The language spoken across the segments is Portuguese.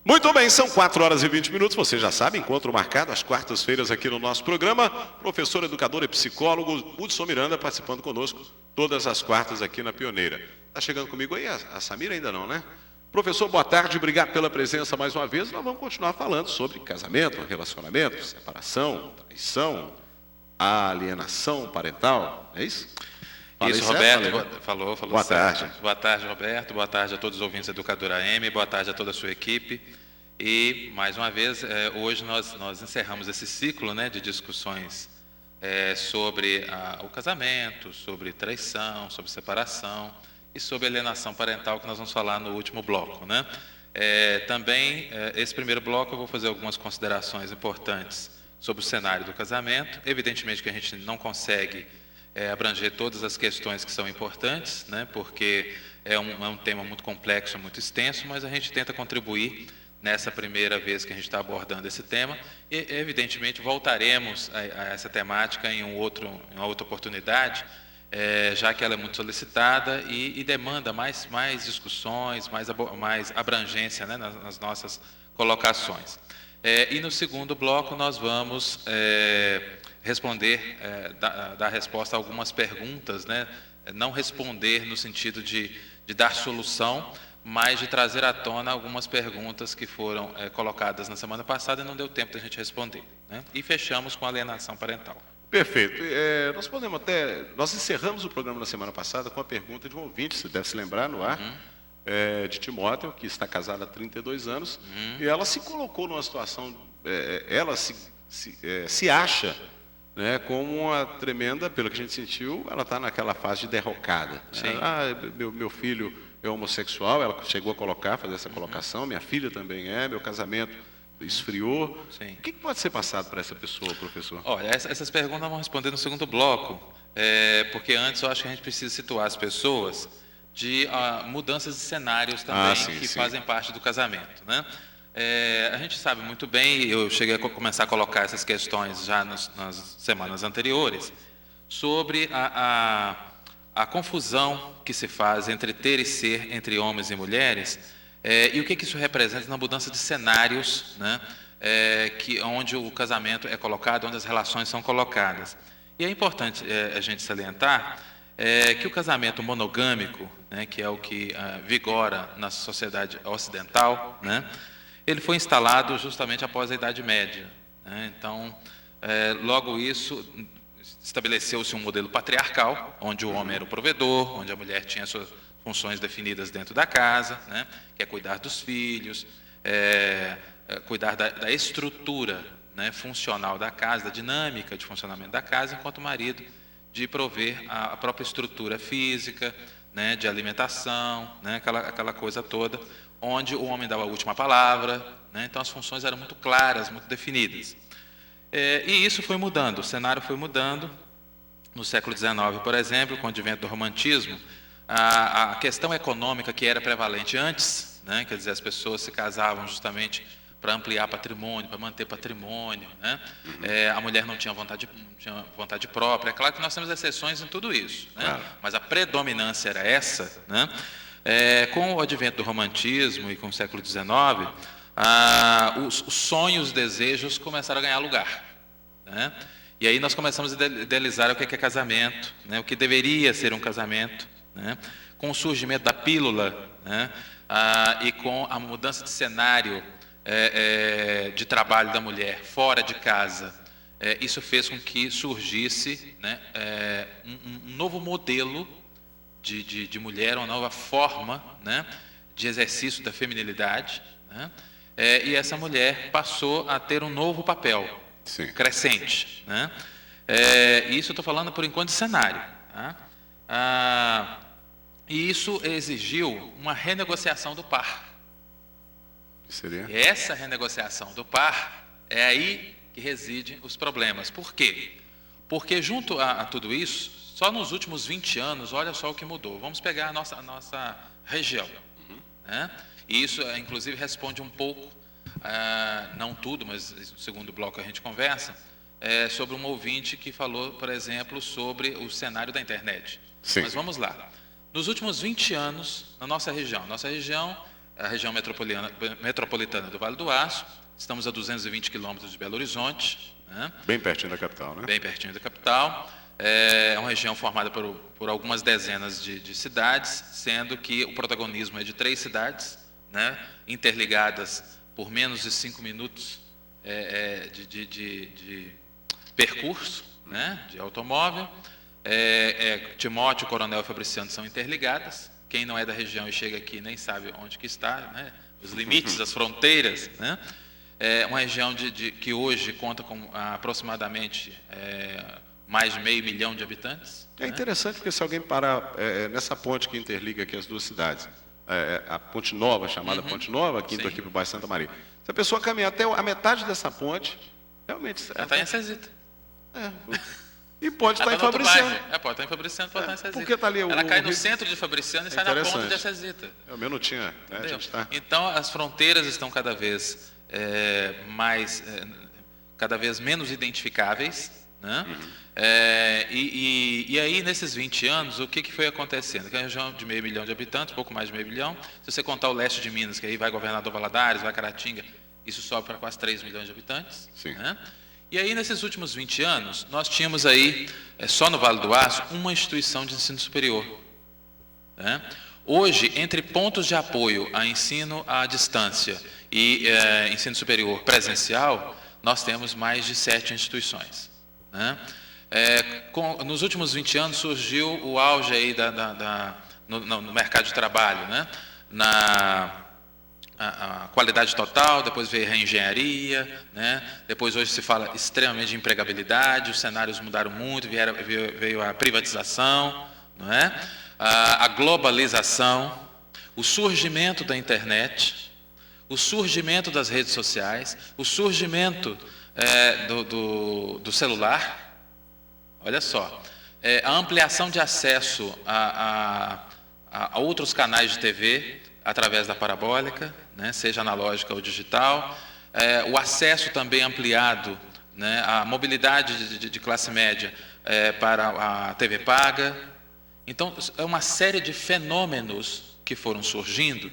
Muito bem, são 4h20. Você já sabe, encontro marcado às quartas-feiras aqui no nosso programa. Professor, educador e psicólogo Hudson Miranda participando conosco todas as quartas aqui na Pioneira. Está chegando comigo aí a Samira? Ainda não, né? Professor, boa tarde, obrigado pela presença mais uma vez. Nós vamos continuar falando sobre casamento, relacionamento, separação, traição, alienação parental, é isso? Falei isso, certo? Roberto, falou boa certo. Tarde. Boa tarde, Roberto. Boa tarde a todos os ouvintes da Educadora AM. Boa tarde a toda a sua equipe. E, mais uma vez, hoje nós encerramos esse ciclo, né, de discussões sobre o casamento, sobre traição, sobre separação e sobre alienação parental, que nós vamos falar no último bloco, né? Também, esse primeiro bloco, eu vou fazer algumas considerações importantes sobre o cenário do casamento. Evidentemente que a gente não consegue abranger todas as questões que são importantes, né, porque é um tema muito complexo, muito extenso, mas a gente tenta contribuir nessa primeira vez que a gente está abordando esse tema e, evidentemente, voltaremos a essa temática em uma outra oportunidade, já que ela é muito solicitada e demanda mais discussões, mais abrangência, né, nas nossas colocações. E no segundo bloco nós vamos responder, dar resposta a algumas perguntas, né? Não responder no sentido de dar solução, mas de trazer à tona algumas perguntas que foram colocadas na semana passada e não deu tempo de a gente responder, né? E fechamos com a alienação parental. Perfeito. Nós encerramos o programa na semana passada com a pergunta de um ouvinte, você deve se lembrar, no ar, de Timóteo, que está casada há 32 anos, e ela se colocou numa situação, ela se acha, né, como uma tremenda, pelo que a gente sentiu, ela está naquela fase de derrocada. Meu filho é homossexual, ela chegou a fazer essa colocação, minha filha também meu casamento esfriou. Sim. O que pode ser passado para essa pessoa, professor? Olha, essas perguntas nós vamos responder no segundo bloco, porque antes eu acho que a gente precisa situar as pessoas de mudanças de cenários também que fazem parte do casamento, né? A gente sabe muito bem, eu cheguei a começar a colocar essas questões já nas semanas anteriores, sobre a confusão que se faz entre ter e ser, entre homens e mulheres, e o que isso representa na mudança de cenários, né, onde o casamento é colocado, onde as relações são colocadas. E é importante a gente salientar que o casamento monogâmico, né, que é o que vigora na sociedade ocidental, né, ele foi instalado justamente após a Idade Média, né? Então, logo isso, estabeleceu-se um modelo patriarcal, onde o homem era o provedor, onde a mulher tinha suas funções definidas dentro da casa, né? Que é cuidar dos filhos, cuidar da estrutura, né, funcional da casa, da dinâmica de funcionamento da casa, enquanto o marido de prover a própria estrutura física, né, de alimentação, né, aquela coisa toda, onde o homem dava a última palavra, né? Então as funções eram muito claras, muito definidas. E isso foi mudando, o cenário foi mudando. No século XIX, por exemplo, com o advento do romantismo, a questão econômica que era prevalente antes, né? Quer dizer, as pessoas se casavam justamente para ampliar patrimônio, para manter patrimônio, né? A mulher não tinha vontade própria. É claro que nós temos exceções em tudo isso, né? Claro. Mas a predominância era essa, né? Com o advento do romantismo e com o século XIX, os sonhos, os desejos começaram a ganhar lugar, né? E aí nós começamos a idealizar o que é casamento, né? O que deveria ser um casamento, né? Com o surgimento da pílula, né? E com a mudança de cenário de trabalho da mulher fora de casa, isso fez com que surgisse, né, um novo modelo de mulher, uma nova forma, né, de exercício da feminilidade, né, e essa mulher passou a ter um novo papel, crescente, né, e isso eu estou falando por enquanto de cenário, tá? E isso exigiu uma renegociação do par. Seria? E essa renegociação do par é aí que residem os problemas. Por quê? Porque junto a tudo isso, só nos últimos 20 anos, olha só o que mudou. Vamos pegar a nossa região, né? E isso, inclusive, responde um pouco, não tudo, mas no segundo bloco a gente conversa, sobre um ouvinte que falou, por exemplo, sobre o cenário da internet. Sim. Mas vamos lá. Nos últimos 20 anos, na nossa região a região metropolitana do Vale do Aço. Estamos a 220 quilômetros de Belo Horizonte. Né? Bem pertinho da capital, né? Bem pertinho da capital. É uma região formada por algumas dezenas de cidades, sendo que o protagonismo é de 3 cidades, né? Interligadas por menos de 5 minutos de percurso, né? De automóvel. Timóteo, Coronel e Fabriciano são interligadas. Quem não é da região e chega aqui nem sabe onde que está, né? Os limites, as fronteiras, né? É uma região que hoje conta com aproximadamente mais de 500 mil de habitantes. É interessante porque se alguém parar nessa ponte que interliga aqui as 2 cidades, a Ponte Nova, chamada Ponte Nova, aqui indo aqui para o bairro Santa Maria, se a pessoa caminhar até a metade dessa ponte, realmente... Ela está em Cezita. E pode estar em Fabriciano. Pode estar em Fabriciano, pode estar em Cezita. Porque tá ali ela cai no centro de Fabriciano e sai na ponta de Cezita. O meu não tinha. Então, as fronteiras estão cada vez cada vez menos identificáveis, né? E aí, nesses 20 anos, o que foi acontecendo? Que é uma região de 500 mil de habitantes, pouco mais de 500 mil. Se você contar o leste de Minas, que aí vai Governador Valadares, vai Caratinga, isso sobe para quase 3 milhões de habitantes. Sim. Né? E aí, nesses últimos 20 anos, nós tínhamos aí, só no Vale do Aço, uma instituição de ensino superior. Né? Hoje, entre pontos de apoio a ensino à distância e ensino superior presencial, nós temos mais de 7 instituições. Né? Nos últimos 20 anos surgiu o auge aí no mercado de trabalho, né? A qualidade total, depois veio a reengenharia, né? Depois hoje se fala extremamente de empregabilidade, os cenários mudaram muito, veio a privatização, não é? A globalização, o surgimento da internet, o surgimento das redes sociais, o surgimento do celular, olha só, a ampliação de acesso a outros canais de TV através da parabólica, né, seja analógica ou digital, o acesso também ampliado, né, a mobilidade de classe média para a TV paga. Então, é uma série de fenômenos que foram surgindo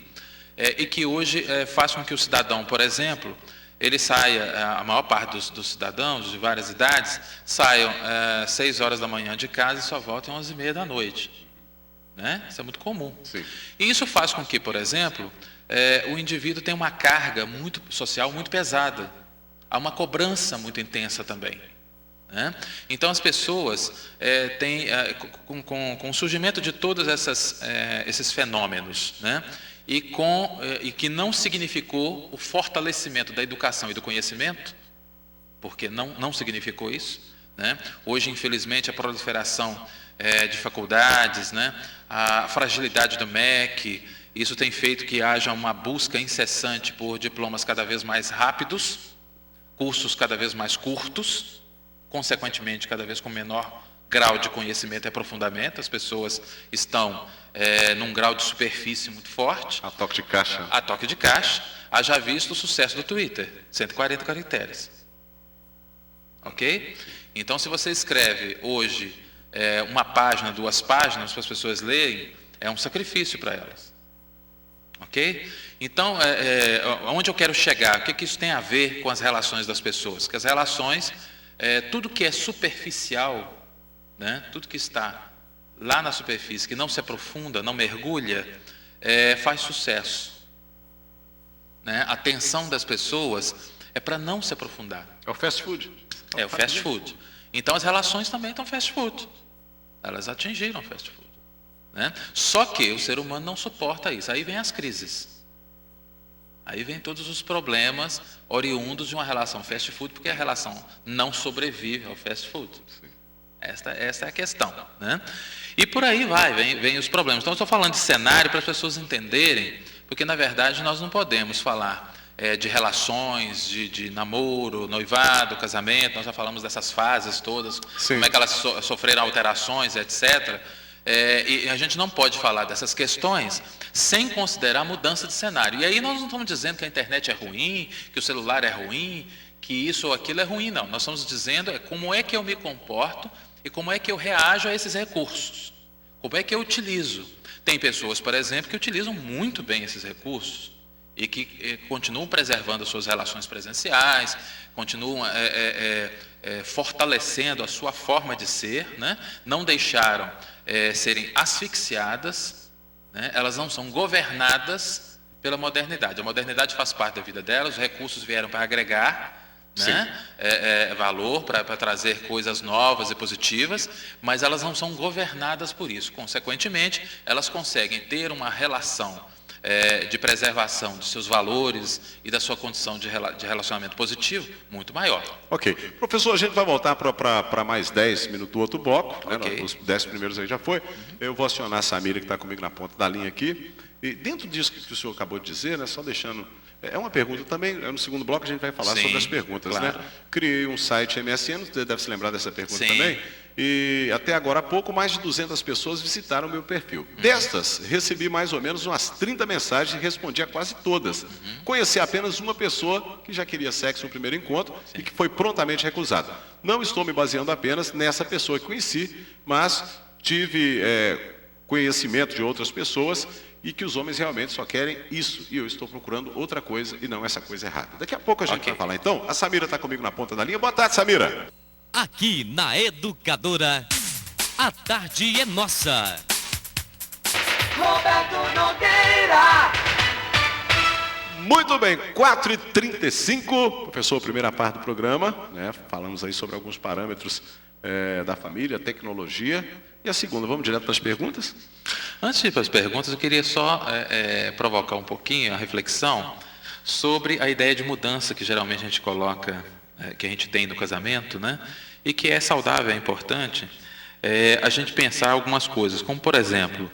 e que hoje faz com que o cidadão, por exemplo, ele saia, a maior parte dos cidadãos de várias idades, saiam 6 horas da manhã de casa e só voltem às 11h30 da noite. Né? Isso é muito comum. Sim. E isso faz com que, por exemplo, o indivíduo tenha uma carga social muito pesada. Há uma cobrança muito intensa também. Né? Então, as pessoas têm, com o surgimento de todos esses fenômenos, né? E que não significou o fortalecimento da educação e do conhecimento, porque não significou isso. Né? Hoje, infelizmente, a proliferação de faculdades, né? A fragilidade do MEC, isso tem feito que haja uma busca incessante por diplomas cada vez mais rápidos, cursos cada vez mais curtos, consequentemente, cada vez com menor grau de conhecimento e aprofundamento. As pessoas estão num grau de superfície muito forte. A toque de caixa. A toque de caixa. Haja visto o sucesso do Twitter, 140 caracteres. Ok? Então, se você escreve hoje uma página, 2 páginas para as pessoas lerem, é um sacrifício para elas. Ok? Então, onde eu quero chegar? O que isso tem a ver com as relações das pessoas? Que as relações, tudo que é superficial, né? Tudo que está lá na superfície, que não se aprofunda, não mergulha, faz sucesso. Né? A atenção das pessoas é para não se aprofundar. É o fast food. É o fast food. Então, as relações também estão fast food. Elas atingiram o fast food. Né? Só que o ser humano não suporta isso. Aí vem as crises. Aí vem todos os problemas oriundos de uma relação fast food, porque a relação não sobrevive ao fast food. Essa é a questão. Né? E por aí vem os problemas. Então, eu estou falando de cenário para as pessoas entenderem, porque, na verdade, nós não podemos falar de relações, de namoro, noivado, casamento. Nós já falamos dessas fases todas, Sim. Como é que elas sofreram alterações, etc. E a gente não pode falar dessas questões sem considerar a mudança de cenário. E aí nós não estamos dizendo que a internet é ruim, que o celular é ruim, que isso ou aquilo é ruim, não. Nós estamos dizendo como é que eu me comporto e como é que eu reajo a esses recursos. Como é que eu utilizo. tem pessoas, por exemplo, que utilizam muito bem esses recursos e que continuam preservando as suas relações presenciais, continuam fortalecendo a sua forma de ser, né? Não deixaram serem asfixiadas, né? Elas não são governadas pela modernidade. A modernidade faz parte da vida delas, os recursos vieram para agregar, né? Valor, para trazer coisas novas e positivas, mas elas não são governadas por isso. Consequentemente, elas conseguem ter uma relação de preservação dos seus valores e da sua condição de relacionamento positivo muito maior. Ok. Professor, a gente vai voltar para mais 10 minutos do outro bloco. Okay. Né? Os 10 primeiros aí já foi. Eu vou acionar a Samira, que está comigo na ponta da linha aqui. E dentro disso que o senhor acabou de dizer, né, só deixando... É uma pergunta também, no segundo bloco a gente vai falar sobre as perguntas, claro, né? Criei um site MSN, você deve se lembrar dessa pergunta também, e até agora há pouco, mais de 200 pessoas visitaram o meu perfil. Destas, recebi mais ou menos umas 30 mensagens e respondi a quase todas. Conheci apenas uma pessoa que já queria sexo no primeiro encontro e que foi prontamente recusada. Não estou me baseando apenas nessa pessoa que conheci, mas tive conhecimento de outras pessoas e que os homens realmente só querem isso, e eu estou procurando outra coisa e não essa coisa errada. Daqui a pouco a gente vai falar então. A Samira está comigo na ponta da linha. Boa tarde, Samira. Aqui na Educadora, a tarde é nossa. Roberto Nogueira. Muito bem, 4h35, professor, primeira parte do programa, né? Falamos aí sobre alguns parâmetros da família, tecnologia. E a segunda, vamos direto para as perguntas? Antes de ir para as perguntas, eu queria só provocar um pouquinho a reflexão sobre a ideia de mudança que geralmente a gente coloca, que a gente tem no casamento, né? E que é saudável, é importante a gente pensar algumas coisas, como por exemplo,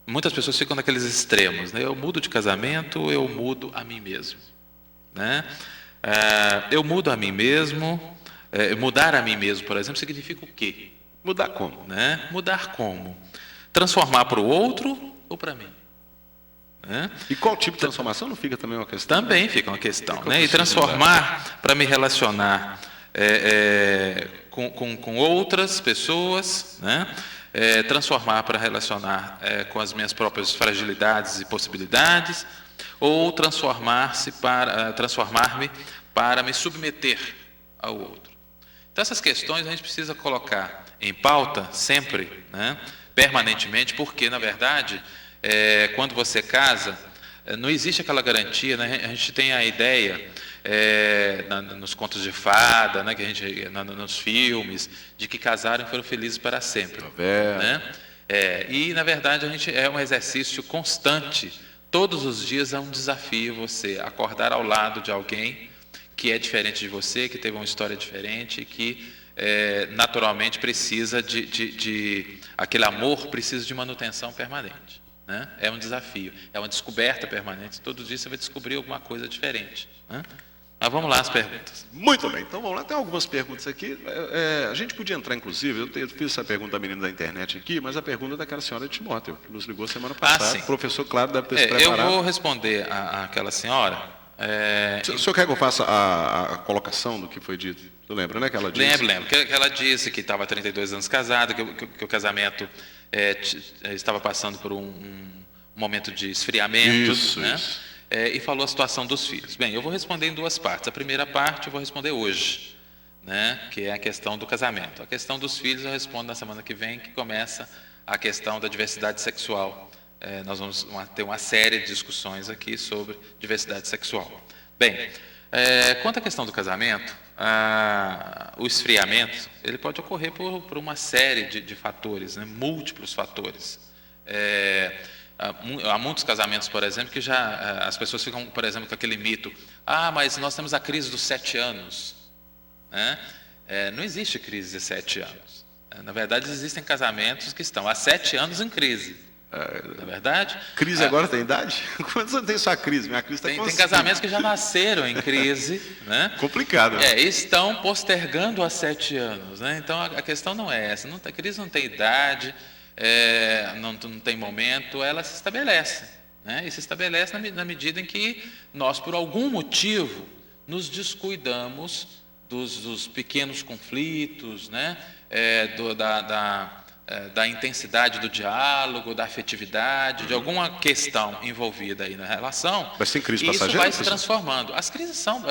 muitas pessoas ficam naqueles extremos, né? Eu mudo de casamento, eu mudo a mim mesmo, né? Eu mudo a mim mesmo, mudar a mim mesmo, por exemplo, significa o quê? Mudar como? Né? Mudar como? Transformar para o outro ou para mim? Né? E qual tipo de transformação não fica também uma questão? Também, né? Fica uma questão. Né? E transformar para me relacionar com outras pessoas, né? Transformar para relacionar com as minhas próprias fragilidades e possibilidades, ou transformar-me para me submeter ao outro. Então, essas questões a gente precisa colocar em pauta sempre, né? Permanentemente, porque, na verdade, quando você casa, não existe aquela garantia, né? A gente tem a ideia, nos contos de fada, né? Que a gente, nos filmes, de que casaram e foram felizes para sempre. Né? E, na verdade, a gente é um exercício constante. Todos os dias é um desafio você acordar ao lado de alguém que é diferente de você, que teve uma história diferente, que naturalmente precisa aquele amor precisa de manutenção permanente, né? É um desafio, é uma descoberta permanente. Todo dia você vai descobrir alguma coisa diferente, né? Mas vamos lá as perguntas. Muito bem, então vamos lá. Tem algumas perguntas aqui. A gente podia entrar, inclusive, eu fiz essa pergunta da menina da internet aqui, mas a pergunta é daquela senhora de Timóteo, que nos ligou semana passada. O professor, claro, deve ter se preparado. Eu vou responder àquela senhora. O senhor quer que eu faça a colocação do que foi dito? Você lembra, né? Que ela disse? Lembro. Que ela disse que estava há 32 anos casada, que o casamento estava passando por um momento de esfriamento. Isso. E falou a situação dos filhos. Bem, eu vou responder em duas partes. A primeira parte eu vou responder hoje, né? Que é a questão do casamento. A questão dos filhos eu respondo na semana que vem, que começa a questão da diversidade sexual. Nós vamos ter uma série de discussões aqui sobre diversidade sexual. Bem, quanto à questão do casamento, o esfriamento ele pode ocorrer por uma série de fatores, né? Múltiplos fatores. Há muitos casamentos, por exemplo, que já as pessoas ficam, por exemplo, com aquele mito: mas nós temos a crise dos 7 anos. Né? Não existe crise de 7 anos. Na verdade, existem casamentos que estão há 7 anos em crise. Na verdade, crise agora tem idade? Quantos anos tem sua crise? Minha crise está tem casamentos que já nasceram em crise, né? Complicado. Estão postergando há 7 anos, né? Então a questão não é essa. A crise não tem idade, não tem momento, ela se estabelece, né? E se estabelece na medida em que nós, por algum motivo, nos descuidamos dos pequenos conflitos, né? da intensidade do diálogo, da afetividade, de alguma questão envolvida aí na relação. Mas tem crise passageira? Isso vai se transformando. As crises são,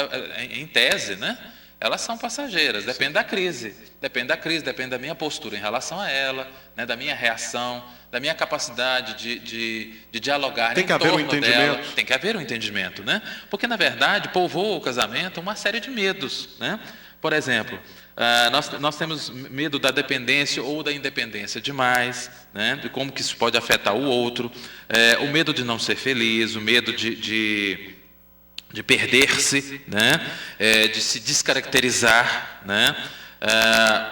em tese, né? Elas são passageiras, depende da crise, depende da minha postura em relação a ela, né? Da minha reação, da minha capacidade de dialogar em torno dela. Tem que haver um entendimento, né? Porque, na verdade, povoa o casamento uma série de medos, né? Por exemplo, nós temos medo da dependência ou da independência demais, né? De como que isso pode afetar o outro, o medo de não ser feliz, o medo de perder-se, né? De se descaracterizar, né?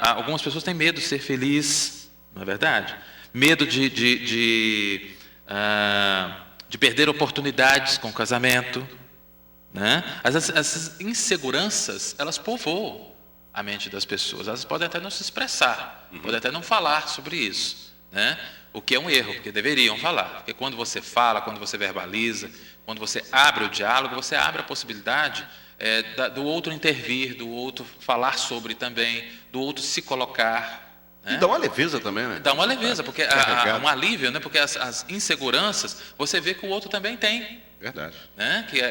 Algumas pessoas têm medo de ser feliz, não é verdade? Medo de perder oportunidades com o casamento, né? Essas inseguranças, elas povoam a mente das pessoas. Elas podem até não se expressar, podem até não falar sobre isso, né? O que é um erro, porque deveriam falar. Porque quando você fala, quando você verbaliza, quando você abre o diálogo, você abre a possibilidade do outro intervir, do outro falar sobre também, do outro se colocar. Né? E dá uma leveza também, né? Dá uma leveza, porque há um alívio, né? Porque as inseguranças, você vê que o outro também tem. Verdade. Né? Que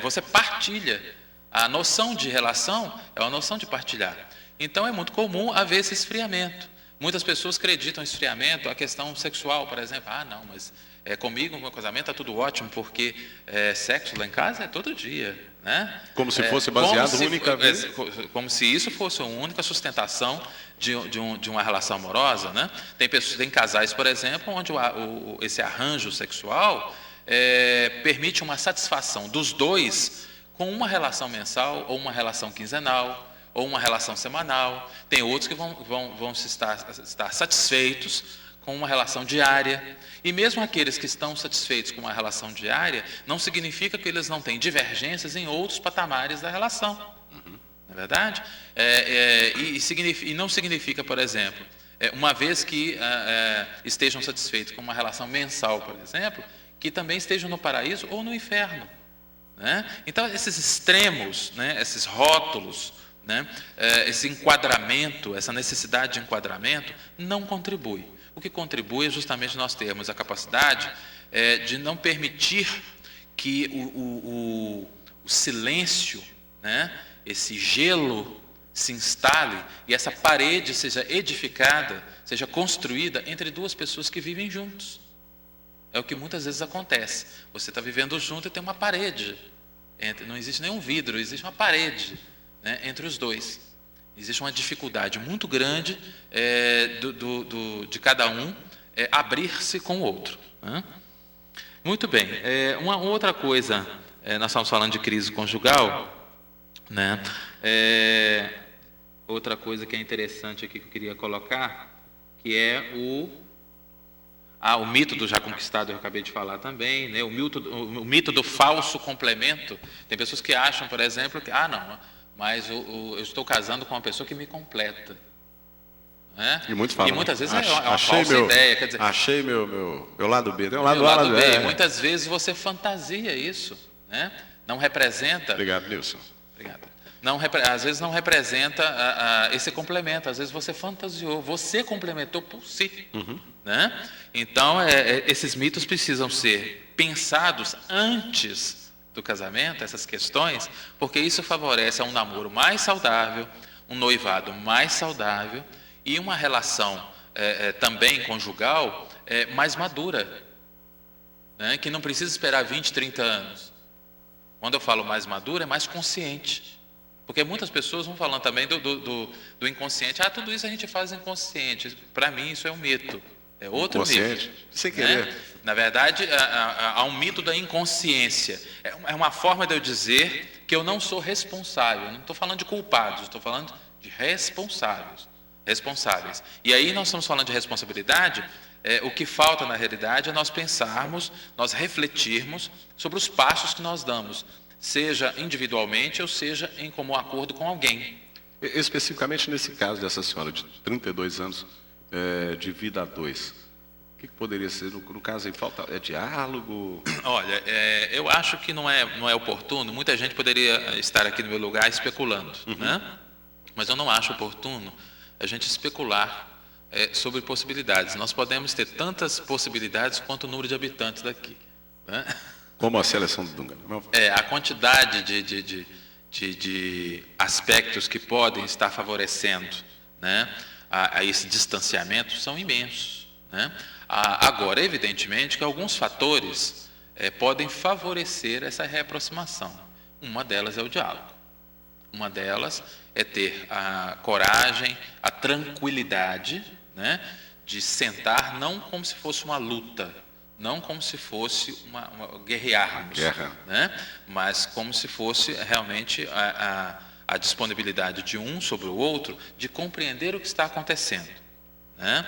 você partilha. A noção de relação é uma noção de partilhar. Então, é muito comum haver esse esfriamento. Muitas pessoas acreditam em esfriamento, a questão sexual, por exemplo. Não, mas comigo, no meu casamento, está tudo ótimo, porque sexo lá em casa é todo dia. Né? Como se fosse baseado unicamente. Como se isso fosse a única sustentação de uma relação amorosa. Né? Tem casais, por exemplo, onde esse arranjo sexual permite uma satisfação dos dois com uma relação mensal, ou uma relação quinzenal, ou uma relação semanal. Tem outros que vão estar satisfeitos com uma relação diária. E mesmo aqueles que estão satisfeitos com uma relação diária, não significa que eles não têm divergências em outros patamares da relação. Não é verdade? E não significa, por exemplo, uma vez que estejam satisfeitos com uma relação mensal, por exemplo, que também estejam no paraíso ou no inferno. Né? Então, esses extremos, né? Esses rótulos, né? Esse enquadramento, essa necessidade de enquadramento, não contribui. O que contribui é justamente nós termos a capacidade de não permitir que o silêncio, né? Esse gelo se instale e essa parede seja edificada, seja construída entre duas pessoas que vivem juntos. É o que muitas vezes acontece. Você está vivendo junto e tem uma parede. Não existe nenhum vidro, existe uma parede, né, entre os dois. Existe uma dificuldade muito grande de cada um abrir-se com o outro. Né? Muito bem. Uma outra coisa, nós estamos falando de crise conjugal, né? Outra coisa que é interessante aqui que eu queria colocar, que é o mito do já conquistado, eu acabei de falar também, né? O mito do falso complemento. Tem pessoas que acham, por exemplo, que mas eu estou casando com uma pessoa que me completa. Né? E muitas vezes é uma falsa ideia. Quer dizer, achei meu lado B. Tem um lado B. E muitas vezes você fantasia isso. Né? Não representa... Obrigado, Nilson. Obrigado. Às vezes não representa esse complemento. Às vezes você fantasiou, você complementou por si. Né? Então, esses mitos precisam ser pensados antes do casamento, essas questões, porque isso favorece um namoro mais saudável, um noivado mais saudável e uma relação também conjugal mais madura, né? Que não precisa esperar 20, 30 anos. Quando eu falo mais madura, é mais consciente. Porque muitas pessoas vão falando também do inconsciente. Tudo isso a gente faz inconsciente. Para mim, isso é um mito. É outro mito. Sem querer. Né? Na verdade, há um mito da inconsciência. É uma forma de eu dizer que eu não sou responsável. Eu não estou falando de culpados, estou falando de responsáveis. E aí nós estamos falando de responsabilidade. O que falta na realidade é nós pensarmos, nós refletirmos sobre os passos que nós damos, seja individualmente ou seja em comum acordo com alguém. Especificamente nesse caso dessa senhora de 32 anos de vida a dois, o que poderia ser? No caso aí, falta diálogo? Olha, eu acho que não é oportuno. Muita gente poderia estar aqui no meu lugar especulando, né? Mas eu não acho oportuno a gente especular sobre possibilidades. Nós podemos ter tantas possibilidades quanto o número de habitantes daqui, né? Como a seleção do Dunga. A quantidade de aspectos que podem estar favorecendo, né, a esse distanciamento são imensos, né? Agora, evidentemente, que alguns fatores podem favorecer essa reaproximação. Uma delas é o diálogo. Uma delas é ter a coragem, a tranquilidade, né, de sentar não como se fosse uma luta, não como se fosse uma guerrearmos, né, mas como se fosse realmente a disponibilidade de um sobre o outro de compreender o que está acontecendo, né,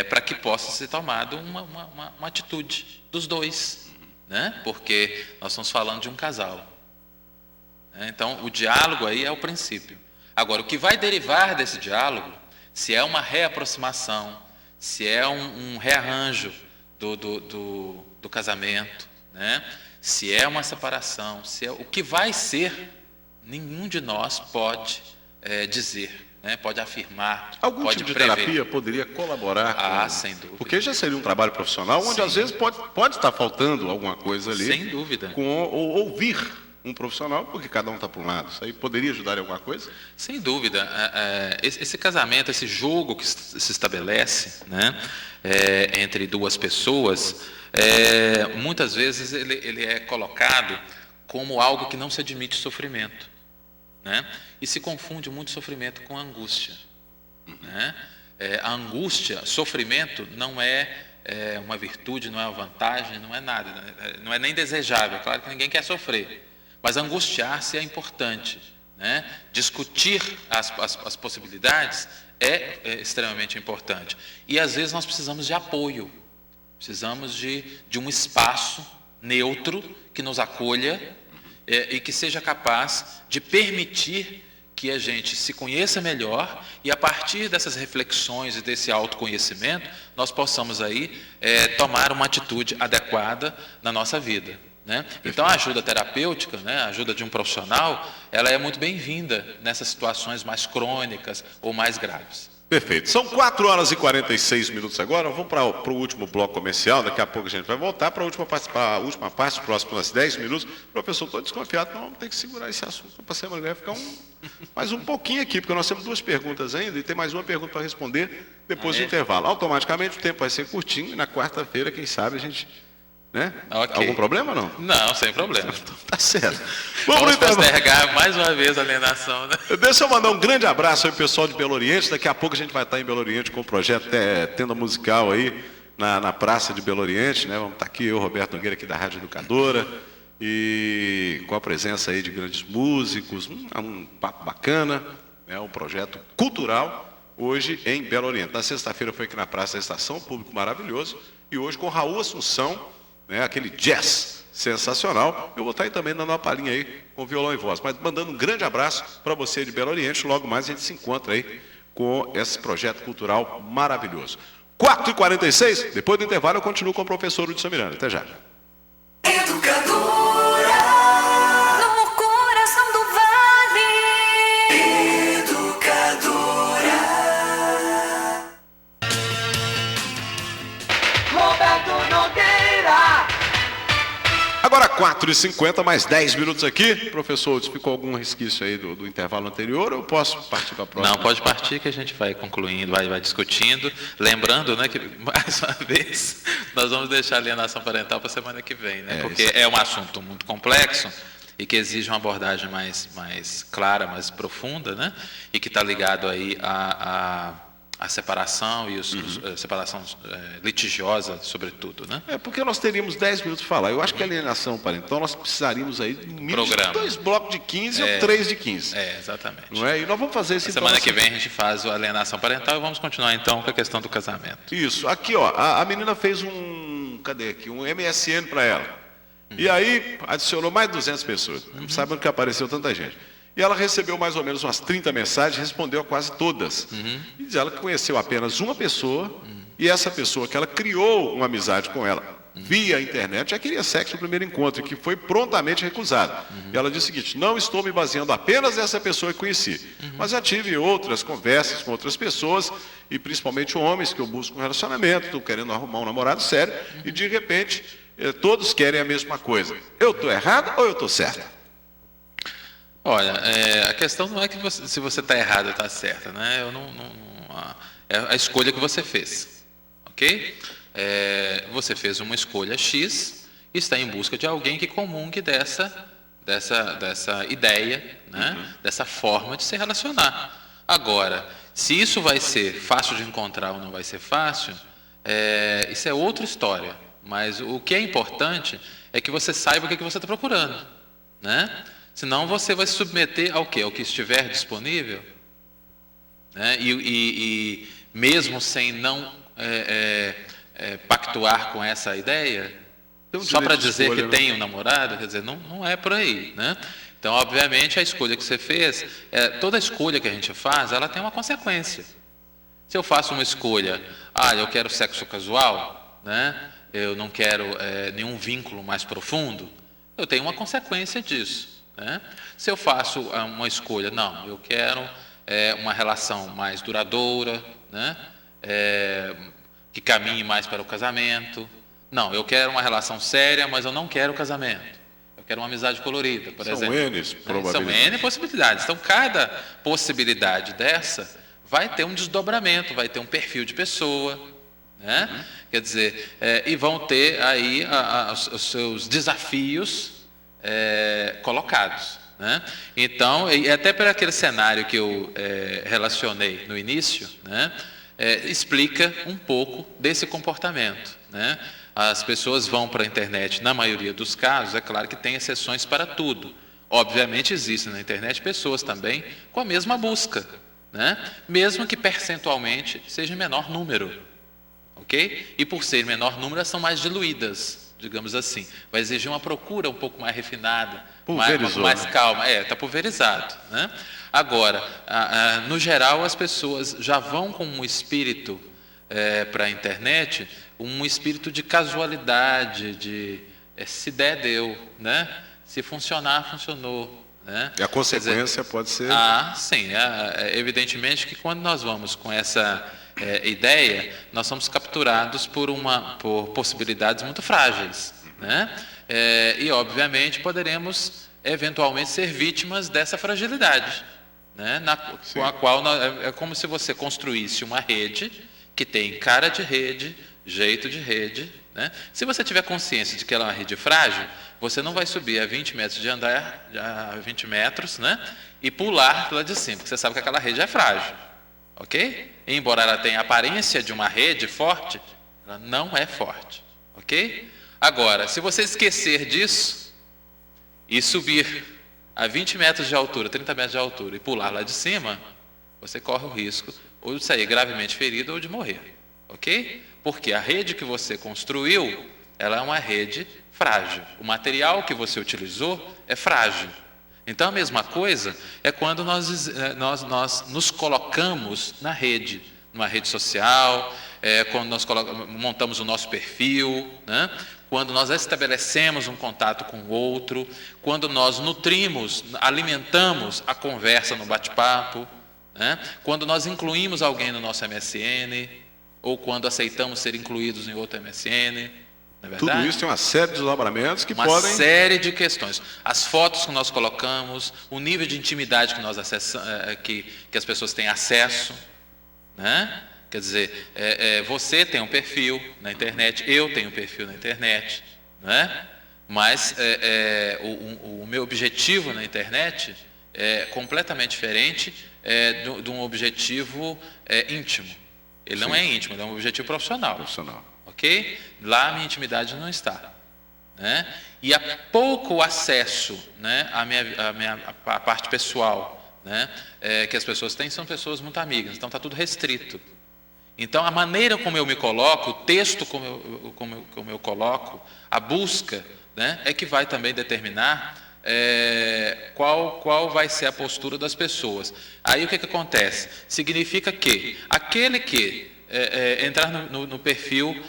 para que possa ser tomada uma atitude dos dois, né, porque nós estamos falando de um casal. Então, o diálogo aí é o princípio. Agora, o que vai derivar desse diálogo, se é uma reaproximação, se é um rearranjo do casamento, né? Se é uma separação, o que vai ser, nenhum de nós pode dizer, né? Pode afirmar, algum pode tipo de prever. terapia poderia colaborar? Sem dúvida. Porque já seria um trabalho profissional, onde às vezes pode estar faltando alguma coisa ali. Sem dúvida. Ou ouvir um profissional, porque cada um está para um lado. Isso aí poderia ajudar em alguma coisa? Sem dúvida. Esse casamento, esse jogo que se estabelece, né, entre duas pessoas, muitas vezes ele é colocado como algo que não se admite sofrimento, né? E se confunde muito sofrimento com angústia, né? A angústia, sofrimento, não é uma virtude, não é uma vantagem, não é nada, não é nem desejável. É claro que ninguém quer sofrer. Mas angustiar-se é importante, né? Discutir as possibilidades é extremamente importante. E às vezes nós precisamos de apoio, precisamos de um espaço neutro que nos acolha e que seja capaz de permitir que a gente se conheça melhor e a partir dessas reflexões e desse autoconhecimento nós possamos aí tomar uma atitude adequada na nossa vida, né? Então a ajuda terapêutica, né, a ajuda de um profissional, ela é muito bem-vinda nessas situações mais crônicas ou mais graves. Perfeito. São 4h46 agora. Vamos para o último bloco comercial. Daqui a pouco a gente vai voltar para a última parte, próximos 10 minutos. Professor, estou desconfiado, então vamos ter que segurar esse assunto para a semana. Vai ficar mais um pouquinho aqui, porque nós temos 2 perguntas ainda e tem mais uma pergunta para responder depois do intervalo. Automaticamente o tempo vai ser curtinho e na quarta-feira, quem sabe, a gente... Né? Okay. Algum problema ou não? Não, sem problema. Tá certo. Vamos postergar mais uma vez a alienação, né? Deixa eu mandar um grande abraço aí pro pessoal de Belo Oriente. Daqui a pouco a gente vai estar em Belo Oriente com o projeto Tenda Musical aí na Praça de Belo Oriente, né? Vamos estar aqui, eu, Roberto Nogueira, aqui da Rádio Educadora, e com a presença aí de grandes músicos, um papo bacana, né? Um projeto cultural hoje em Belo Oriente. Na sexta-feira foi aqui na Praça da Estação, público maravilhoso, e hoje com Raul Assunção, né, aquele jazz sensacional. Eu vou estar aí também dando uma palhinha aí com violão e voz, mas mandando um grande abraço para você de Belo Oriente. Logo mais a gente se encontra aí com esse projeto cultural maravilhoso. 4h46, depois do intervalo eu continuo com o professor Hudson Miranda. Até já. Educadora, no coração do vale. Educadora. Roberto Nogueira. Agora 4h50, mais 10 minutos aqui. Professor Hudson, ficou algum resquício aí do intervalo anterior ou eu posso partir para a próxima? Não, pode partir que a gente vai concluindo, vai discutindo. Lembrando, né, que mais uma vez nós vamos deixar a alienação parental para a semana que vem, né? Porque é um assunto muito complexo e que exige uma abordagem mais clara, mais profunda, né? E que está ligado aí a separação e a separação litigiosa, sobretudo, né? Porque nós teríamos 10 minutos para falar. Eu acho que a alienação parental, nós precisaríamos aí de mínimo 2 blocos de 15 ou 3 de 15. Exatamente. Não é? E nós vamos fazer isso semana que vem a gente faz a alienação parental e vamos continuar então com a questão do casamento. Isso. Aqui, ó, a menina fez um MSN para ela. E aí adicionou mais de 200 pessoas. Sabendo que apareceu tanta gente. E ela recebeu mais ou menos umas 30 mensagens, respondeu a quase todas. E diz ela que conheceu apenas uma pessoa, e essa pessoa que ela criou uma amizade com ela via internet, já queria sexo no primeiro encontro, e que foi prontamente recusado. E ela disse o seguinte: não estou me baseando apenas nessa pessoa que conheci, mas já tive outras conversas com outras pessoas, e principalmente homens que eu busco um relacionamento, estou querendo arrumar um namorado sério, e de repente todos querem a mesma coisa. Eu estou errado ou eu estou certo? Olha, a questão não é que se você está errado ou está certa, né? É a escolha que você fez, ok? Você fez uma escolha X e está em busca de alguém que comungue dessa ideia, né? Dessa forma de se relacionar. Agora, se isso vai ser fácil de encontrar ou não vai ser fácil, isso é outra história. Mas o que é importante é que você saiba o que você está procurando, né? Senão você vai se submeter ao quê? Ao que estiver disponível, né? E mesmo sem não pactuar com essa ideia, só para dizer que tem um namorado, quer dizer, não é por aí, né? Então, obviamente, a escolha que você fez, toda escolha que a gente faz, ela tem uma consequência. Se eu faço uma escolha, eu quero sexo casual, né? Eu não quero nenhum vínculo mais profundo, eu tenho uma consequência disso, né? Se eu faço uma escolha, não, eu quero uma relação mais duradoura, né? Que caminhe mais para o casamento. Não, eu quero uma relação séria, mas eu não quero casamento. Eu quero uma amizade colorida, por exemplo. São N possibilidades. Então, cada possibilidade dessa vai ter um desdobramento, vai ter um perfil de pessoa, né? Quer dizer, e vão ter aí os seus desafios colocados, né? Então, e até por aquele cenário que eu relacionei no início, né? Explica um pouco desse comportamento, né? As pessoas vão para a internet, na maioria dos casos, é claro que tem exceções para tudo. Obviamente existem na internet pessoas também com a mesma busca, né? Mesmo que percentualmente seja menor número, ok? E por ser menor número, elas são mais diluídas, digamos assim. Vai exigir uma procura um pouco mais refinada, mais calma. Está pulverizado, né? Agora, no geral, as pessoas já vão com um espírito para a internet, um espírito de casualidade, de se der, deu, né? Se funcionar, funcionou, né? E a consequência pode ser... Sim. Evidentemente que quando nós vamos com essa ideia, nós somos capturados por possibilidades muito frágeis, né? E, obviamente, poderemos, eventualmente, ser vítimas dessa fragilidade, né? Com a qual é como se você construísse uma rede que tem cara de rede, jeito de rede, né? Se você tiver consciência de que ela é uma rede frágil, você não vai subir a 20 metros de andar, a 20 metros, né? E pular lá de cima, porque você sabe que aquela rede é frágil, ok? Embora ela tenha a aparência de uma rede forte, ela não é forte, ok? Agora, se você esquecer disso e subir a 20 metros de altura, 30 metros de altura e pular lá de cima, você corre o risco ou de sair gravemente ferido ou de morrer, ok? Porque a rede que você construiu, ela é uma rede frágil. O material que você utilizou é frágil. Então, a mesma coisa é quando nós nos colocamos na rede, numa rede social, quando nós montamos o nosso perfil, né? Quando nós estabelecemos um contato com o outro, quando nós nutrimos, alimentamos a conversa no bate-papo, né? Quando nós incluímos alguém no nosso MSN, ou quando aceitamos ser incluídos em outro MSN, não é verdade? Tudo isso tem uma série de desdobramentos que podem... Uma série de questões. As fotos que nós colocamos, o nível de intimidade que nós que as pessoas têm acesso, né? Quer dizer, você tem um perfil na internet, eu tenho um perfil na internet, né? Mas o meu objetivo na internet é completamente diferente de um objetivo íntimo. Ele não é íntimo, ele é um objetivo profissional. Ok? Lá a minha intimidade não está, né? E há pouco acesso, né, à parte pessoal, né, que as pessoas têm, são pessoas muito amigas, então está tudo restrito. Então a maneira como eu me coloco, o texto como eu coloco, a busca, né, é que vai também determinar qual vai ser a postura das pessoas. Aí o que acontece? Significa que aquele que entrar no perfil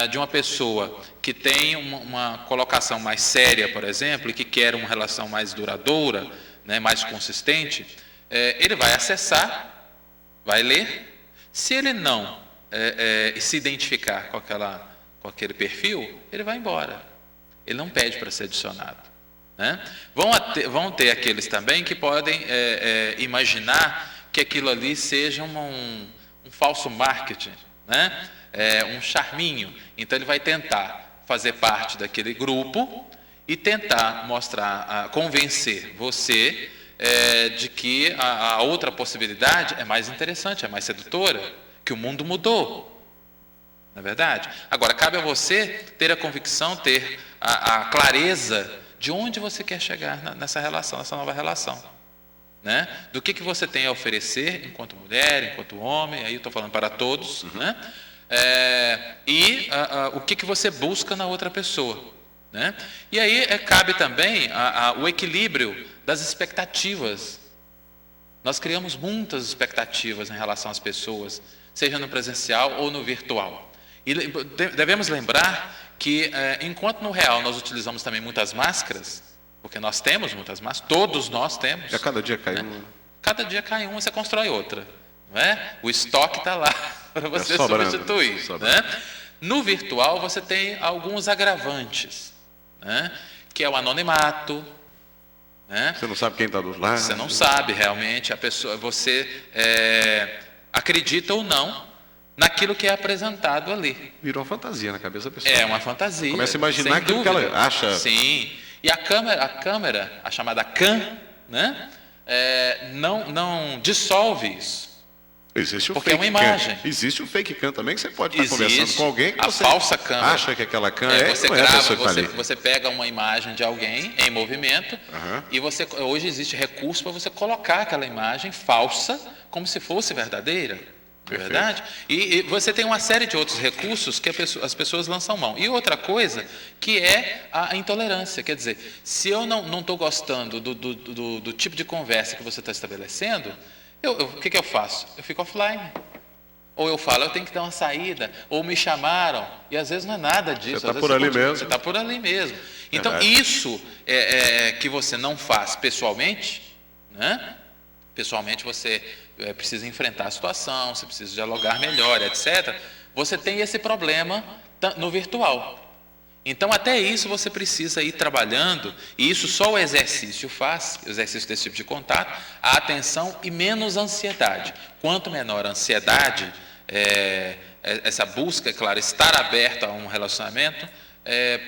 de uma pessoa que tem uma colocação mais séria, por exemplo, e que quer uma relação mais duradoura, né, mais consistente, ele vai acessar, vai ler. Se ele não se identificar com aquele perfil, ele vai embora. Ele não pede para ser adicionado, né? Vão ter aqueles também que podem imaginar que aquilo ali seja um falso marketing, né? Um charminho. Então ele vai tentar fazer parte daquele grupo e tentar convencer você de que a outra possibilidade é mais interessante, é mais sedutora, que o mundo mudou. Não é verdade? Agora, cabe a você ter a convicção, ter a clareza de onde você quer chegar nessa relação, nessa nova relação. Né? Do que você tem a oferecer enquanto mulher, enquanto homem, aí eu estou falando para todos, né? O que você busca na outra pessoa. Né? E aí cabe também o equilíbrio das expectativas. Nós criamos muitas expectativas em relação às pessoas, seja no presencial ou no virtual. E devemos lembrar que, enquanto no real nós utilizamos também muitas máscaras, porque nós temos muitas máscaras, todos nós temos. E a cada dia cai uma. Cada dia cai uma e você constrói outra. Não é? O estoque está lá para você substituir. Né? No virtual você tem alguns agravantes, né? Que é o anonimato. Né? Você não sabe quem está do lado. Você não sabe realmente, você acredita ou não naquilo que é apresentado ali. Virou uma fantasia na cabeça da pessoa. É uma fantasia. Começa a imaginar aquilo que ela acha. Sim. E a câmera, a chamada cam, né? Não dissolve isso. Existe o porque fake é uma imagem. Cam. Existe o fake cam também, que você pode estar conversando com alguém que a você falsa câmera. acha que aquela cam você não grava, é a pessoa que está ali. Você pega uma imagem de alguém em movimento e hoje existe recurso para você colocar aquela imagem falsa como se fosse verdadeira. Não é verdade? E você tem uma série de outros recursos que as pessoas lançam mão. E outra coisa que é a intolerância. Quer dizer, se eu não estou gostando do tipo de conversa que você está estabelecendo, o que eu faço? Eu fico offline. Ou eu falo, eu tenho que dar uma saída. Ou me chamaram. E às vezes não é nada disso. Você está por ali mesmo. Você está por ali mesmo. Então, isso que você não faz pessoalmente, né? Pessoalmente você precisa enfrentar a situação, você precisa dialogar melhor, etc. Você tem esse problema no virtual. Então, até isso você precisa ir trabalhando, e isso só o exercício faz, o exercício desse tipo de contato, a atenção e menos ansiedade. Quanto menor a ansiedade, essa busca, é claro, estar aberto a um relacionamento,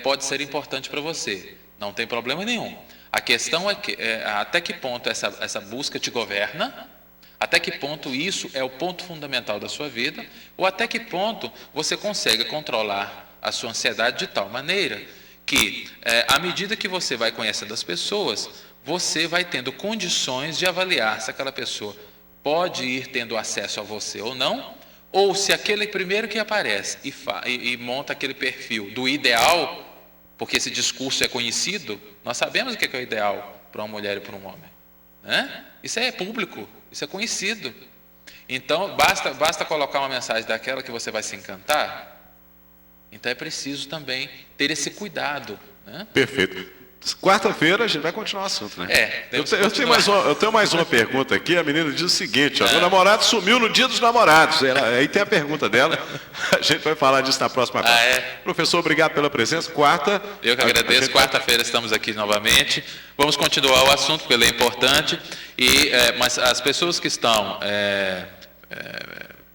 pode ser importante para você, não tem problema nenhum. A questão é que, até que ponto essa busca te governa, até que ponto isso é o ponto fundamental da sua vida, ou até que ponto você consegue controlar a sua ansiedade de tal maneira que, à medida que você vai conhecendo as pessoas, você vai tendo condições de avaliar se aquela pessoa pode ir tendo acesso a você ou não, ou se aquele primeiro que aparece e monta aquele perfil do ideal, porque esse discurso é conhecido, nós sabemos o que é o ideal para uma mulher e para um homem. Né? Isso é público, isso é conhecido. Então, basta colocar uma mensagem daquela que você vai se encantar. Então é preciso também ter esse cuidado. Né? Perfeito. Quarta-feira a gente vai continuar o assunto, né? Eu tenho mais uma pergunta aqui. A menina diz o seguinte: meu namorado sumiu no dia dos namorados. Aí tem a pergunta dela. A gente vai falar disso na próxima quarta. Professor, obrigado pela presença. Quarta. Eu que agradeço. Quarta-feira estamos aqui novamente. Vamos continuar o assunto porque ele é importante. Mas as pessoas que estão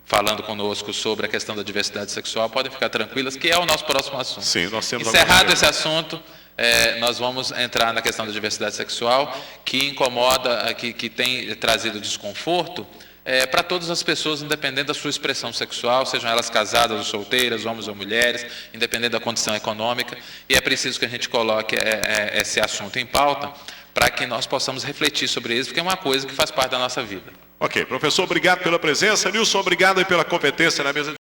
falando conosco sobre a questão da diversidade sexual podem ficar tranquilas, que é o nosso próximo assunto. Sim, nós temos. Encerrado esse assunto, nós vamos entrar na questão da diversidade sexual, que incomoda, que tem trazido desconforto para todas as pessoas, independente da sua expressão sexual, sejam elas casadas ou solteiras, homens ou mulheres, independente da condição econômica, e é preciso que a gente coloque esse assunto em pauta para que nós possamos refletir sobre isso, porque é uma coisa que faz parte da nossa vida. Ok, professor, obrigado pela presença. Nilson, obrigado aí pela competência na mesa de